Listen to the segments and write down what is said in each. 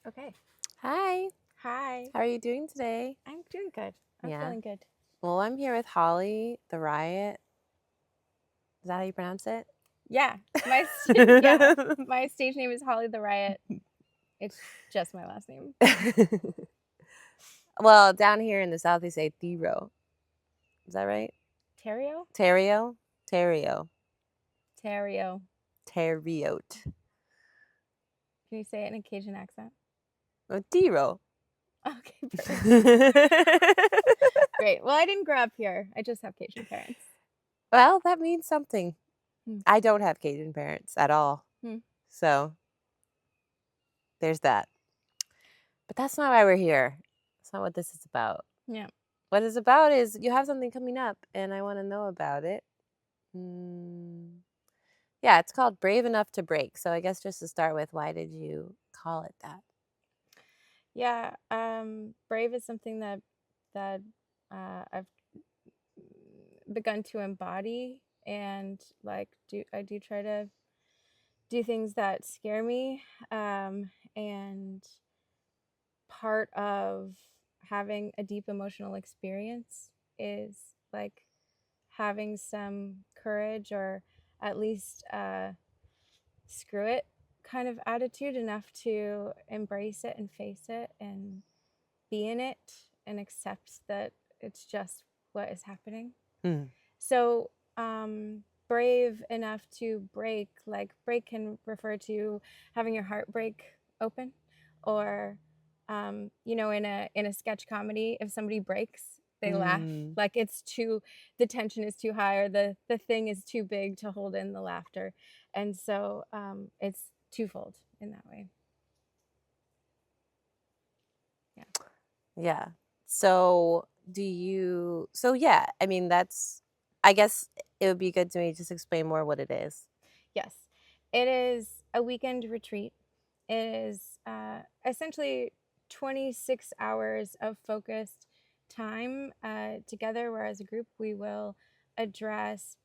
Okay. Hi, Hi. how are you doing today? I'm doing good. I'm Yeah. feeling good. Well, I'm here with Holly The Riot. Is that how you pronounce it? Yeah. My stage name is Holly The Riot. It's just my last name. Well, down here in the South, they say Thero. Is that right? Terrio? Terrio? Terrio. Terrio. Terriote. Can you say it in a Cajun accent? Oh, Thero. Okay, perfect. Great. Well, I didn't grow up here. I just have Cajun parents. Well, that means something. Hmm. I don't have Cajun parents at all. Hmm. So there's that. But that's not why we're here. That's not what this is about. Yeah. What it's about is you have something coming up and I want to know about it. Yeah, it's called Brave Enough to Break. So I guess just to start with, why did you call it that? Yeah. Brave is something that I've begun to embody, and I do try to do things that scare me. And part of having a deep emotional experience is like having some courage, or at least screw it kind of attitude, enough to embrace it and face it and be in it and accept that it's just what is happening. Mm. So, brave enough to break, like break can refer to having your heart break open, or in a sketch comedy, if somebody breaks, they laugh. Mm. Like the tension is too high, or the thing is too big to hold in the laughter. And so it's twofold in that way. Yeah. Yeah. So yeah, I mean, I guess it would be good to me just explain more what it is. Yes. It is a weekend retreat. It is essentially 26 hours of focused time together, where as a group we will address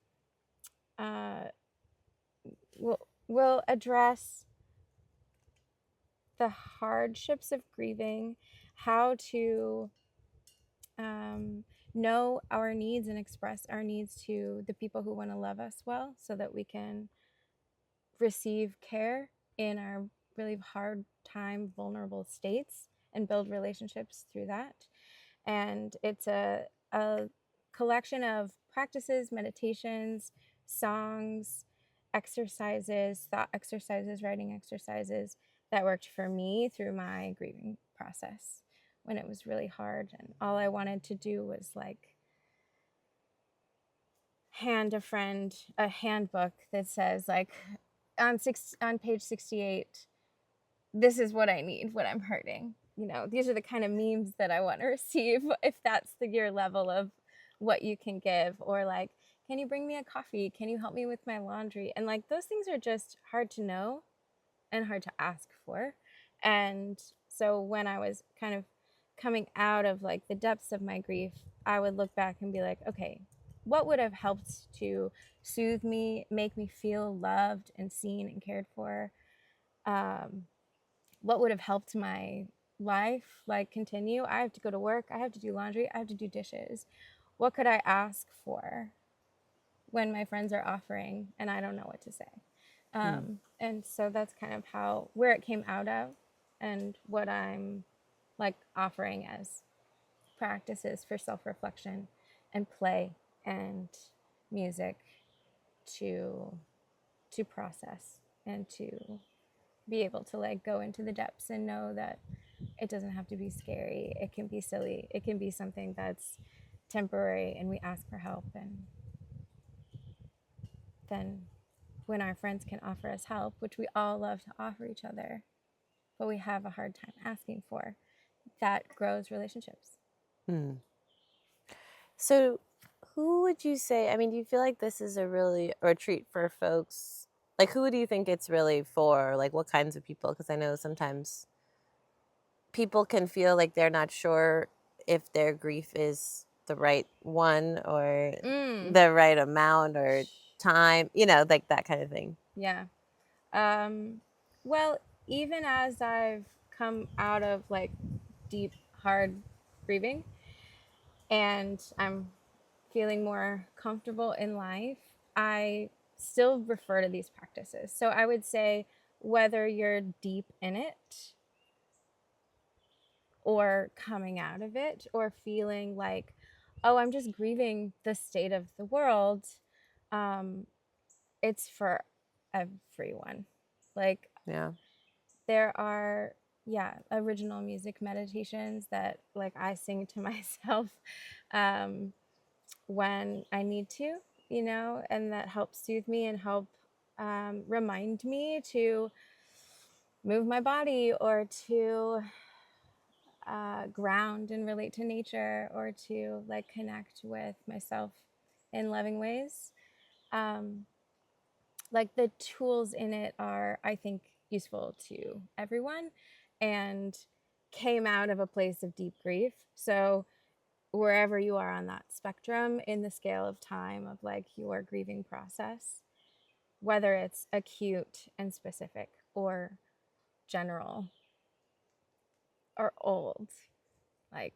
uh, we'll address the hardships of grieving, how to know our needs and express our needs to the people who want to love us well, so that we can receive care in our really hard time, vulnerable states, and build relationships through that. And it's a collection of practices, meditations, songs, exercises, thought exercises, writing exercises that worked for me through my grieving process when it was really hard. And all I wanted to do was like hand a friend a handbook that says, like, on page 68, this is what I need when I'm hurting. These are the kind of memes that I want to receive, if that's your level of what you can give. Or like, can you bring me a coffee? Can you help me with my laundry? And like, those things are just hard to know and hard to ask for. And so when I was kind of coming out of like the depths of my grief, I would look back and be like, okay, what would have helped to soothe me, make me feel loved and seen and cared for? What would have helped my life like continue? I have to go to work, I have to do laundry, I have to do dishes. What could I ask for when my friends are offering and I don't know what to say? And so that's kind of where it came out of, and what I'm like offering as practices for self-reflection and play and music to process and to be able to like go into the depths and know that it doesn't have to be scary. It can be silly. It can be something that's temporary, and we ask for help. And then when our friends can offer us help, which we all love to offer each other, but we have a hard time asking for, that grows relationships. Hmm. So who would you say, I mean, do you feel like this is a retreat for folks? Like, who do you think it's really for? Like, what kinds of people? Because I know sometimes people can feel like they're not sure if their grief is the right one, or the right amount, or time, like that kind of thing. Yeah. Well, even as I've come out of like deep, hard grieving and I'm feeling more comfortable in life, I still refer to these practices. So I would say whether you're deep in it or coming out of it or feeling like, oh, I'm just grieving the state of the world, um, it's for everyone. Like, Yeah. there are, yeah, original music meditations that like I sing to myself um, when I need to, you know, and that help soothe me and help remind me to move my body or to ground and relate to nature or to like connect with myself in loving ways. Um, like the tools in it are, I think, useful to everyone and came out of a place of deep grief. So wherever you are on that spectrum in the scale of time of like your grieving process, whether it's acute and specific or general or old, like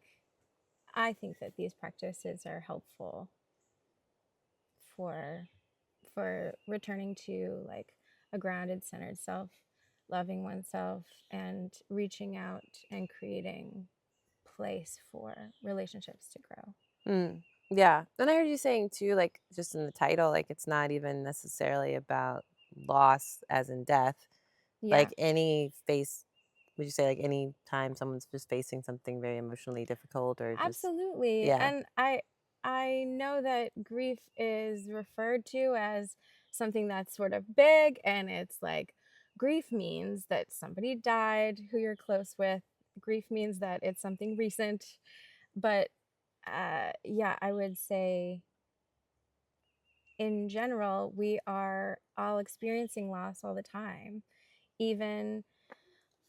I think that these practices are helpful for returning to like a grounded centered self, loving oneself and reaching out and creating place for relationships to grow. Mm. Yeah. And I heard you saying too, like just in the title, like it's not even necessarily about loss as in death. Yeah, Like would you say like any time someone's just facing something very emotionally difficult or just, absolutely. yeah. And I know that grief is referred to as something that's sort of big and it's like grief means that somebody died who you're close with. Grief means that it's something recent. But yeah, I would say in general, we are all experiencing loss all the time. Even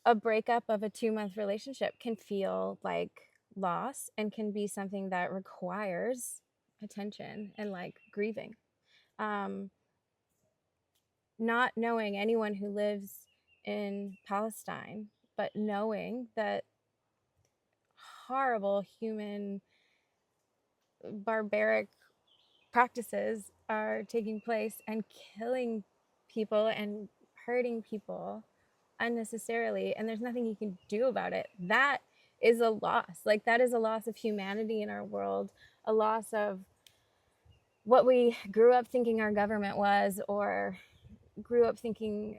a breakup of a 2-month relationship can feel like loss and can be something that requires attention and like grieving. Um, Not knowing anyone who lives in Palestine, but knowing that horrible human, barbaric practices are taking place and killing people and hurting people unnecessarily, and there's nothing you can do about it. That is a loss. Like, that is a loss of humanity in our world, a loss of what we grew up thinking our government was, or grew up thinking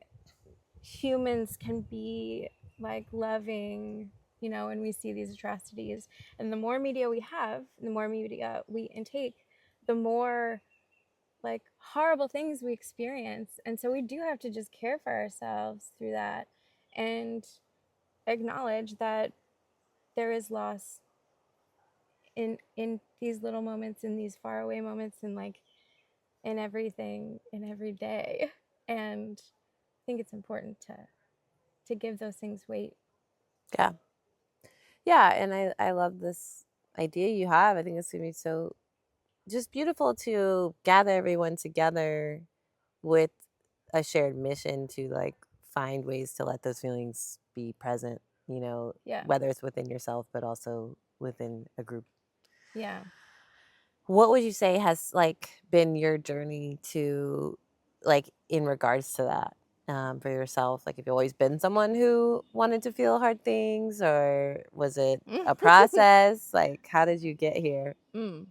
humans can be like loving, you know, and we see these atrocities. And the more media we have, the more media we intake, the more like horrible things we experience. And so we do have to just care for ourselves through that and acknowledge that there is loss in these little moments, in these faraway moments, and like in everything, in every day. And I think it's important to give those things weight. Yeah. Yeah. And I love this idea you have. I think it's going to be so just beautiful to gather everyone together with a shared mission to like find ways to let those feelings be present, Yeah. whether it's within yourself, but also within a group. Yeah. What would you say has like been your journey to like in regards to that for yourself? Like, have you always been someone who wanted to feel hard things, or was it a process? Like, how did you get here? Mm.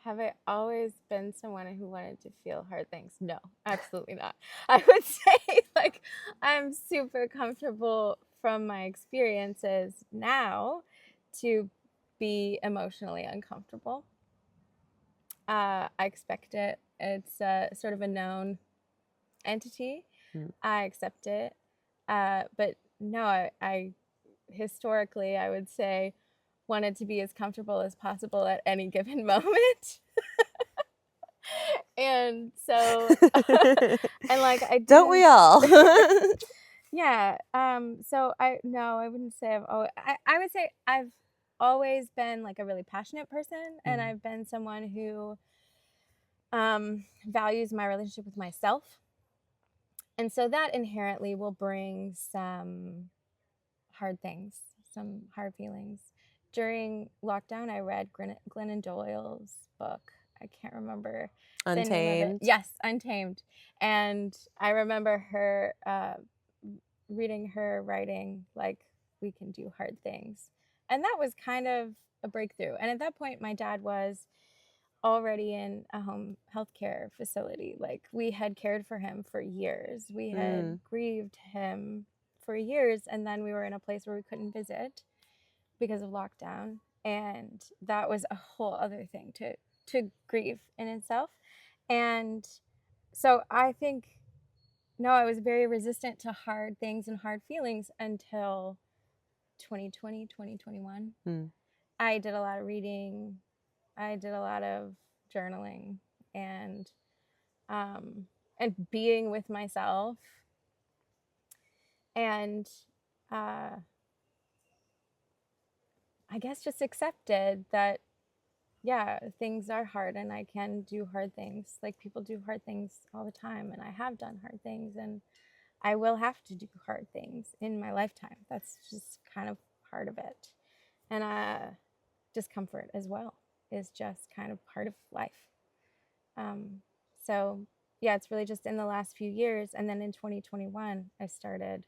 Have I always been someone who wanted to feel hard things? No, absolutely not. I would say, like, I'm super comfortable from my experiences now to be emotionally uncomfortable. I expect it. It's sort of a known entity. Mm. I accept it. But no, I historically, I would say, wanted to be as comfortable as possible at any given moment. And so, and like I Don't we didn't. all? Yeah. So I wouldn't say I've always. I would say I've always been like a really passionate person, and Mm. I've been someone who values my relationship with myself And so that inherently will bring some hard things, some hard feelings. During lockdown, I read Glennon Doyle's book. I can't remember the name of it. Untamed. Yes, Untamed. And I remember her reading her writing, like, we can do hard things. And that was kind of a breakthrough. And at that point, my dad was already in a home healthcare facility. Like, we had cared for him for years. We had grieved him for years, and then we were in a place where we couldn't visit because of lockdown, and that was a whole other thing to grieve in itself. And so I think, no, I was very resistant to hard things and hard feelings until 2020, 2021. I did a lot of reading. I did a lot of journaling and being with myself, and I guess just accepted that, yeah, things are hard and I can do hard things. Like, people do hard things all the time, and I have done hard things, and I will have to do hard things in my lifetime. That's just kind of part of it. And discomfort as well is just kind of part of life. So yeah, it's really just in the last few years. And then in 2021, I started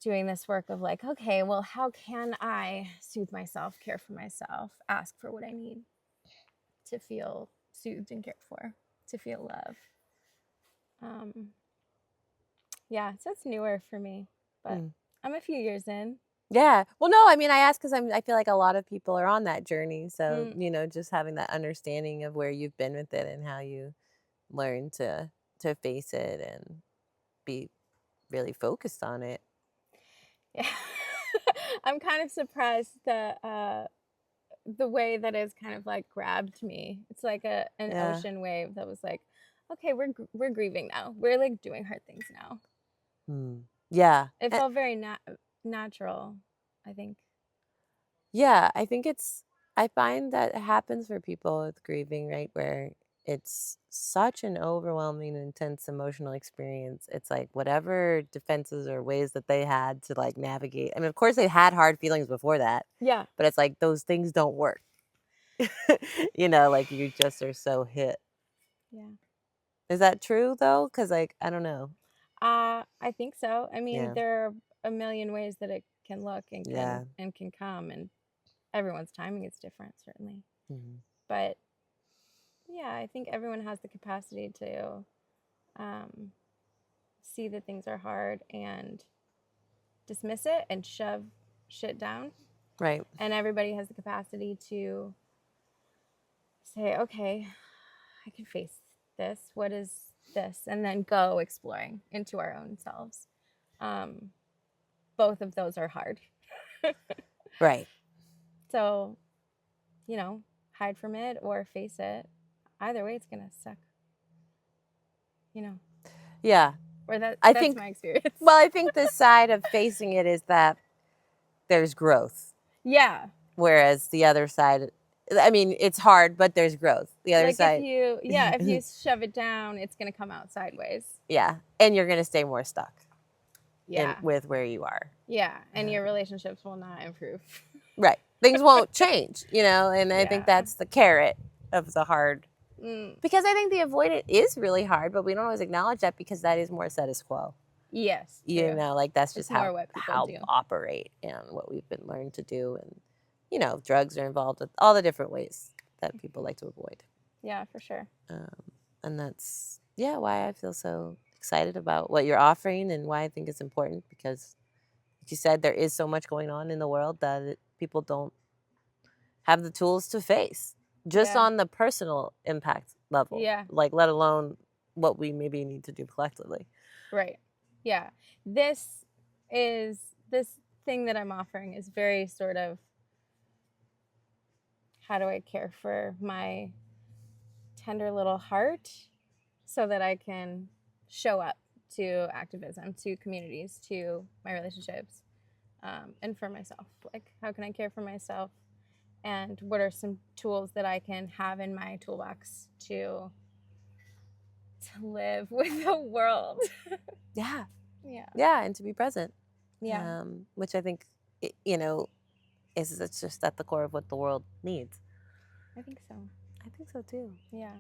doing this work of like, okay, well, how can I soothe myself, care for myself, ask for what I need to feel soothed and cared for, to feel love. Yeah, so it's newer for me, but I'm a few years in. Yeah. Well, no, I mean, I ask because I feel like a lot of people are on that journey. So, just having that understanding of where you've been with it and how you learn to face it and be really focused on it. Yeah. I'm kind of surprised that the way that it's kind of like grabbed me. It's like an ocean wave that was like, okay, we're grieving now. We're like doing hard things now. Yeah. It felt very natural, I think. Yeah, I find that it happens for people with grieving, right? Where it's such an overwhelming, intense emotional experience. It's like whatever defenses or ways that they had to like navigate. I mean, of course, they had hard feelings before that. Yeah. But it's like those things don't work. Like you just are so hit. Yeah. Is that true though? Because like, I don't know. I think so. I mean, Yeah. there are a million ways that it can look and Yeah. can come, and everyone's timing is different, certainly. Mhm. But yeah, I think everyone has the capacity to see that things are hard and dismiss it and shove shit down. Right. And everybody has the capacity to say, okay, I can face this. What is this? And then go exploring into our own selves. Both of those are hard. Right. So, hide from it or face it. Either way, it's going to suck. Yeah. Or that's my experience. Well, I think the side of facing it is that there's growth. Yeah. Whereas the other side, I mean, it's hard, but there's growth. The other like side. if you shove it down, it's going to come out sideways. Yeah. And you're going to stay more stuck. Yeah. With where you are. Yeah. And your relationships will not improve. Right. Things won't change, and I think that's the carrot of the hard. Because I think the avoidant is really hard, but we don't always acknowledge that because that is more status quo. Yes. True. Like that's just how do. operate and what we've been learned to do. And, drugs are involved with all the different ways that people like to avoid. Yeah, for sure. And that's, why I feel so excited about what you're offering and why I think it's important because, like you said, there is so much going on in the world that people don't have the tools to face just on the personal impact level. Yeah. Like, let alone what we maybe need to do collectively. Right. Yeah. This thing that I'm offering is very sort of, how do I care for my tender little heart so that I can show up to activism, to communities, to my relationships, and for myself. Like, how can I care for myself? And what are some tools that I can have in my toolbox to to live with the world. Yeah. Yeah. Yeah, and to be present. Yeah. Which I think, you know, is it's just at the core of what the world needs. I think so. I think so too. Yeah.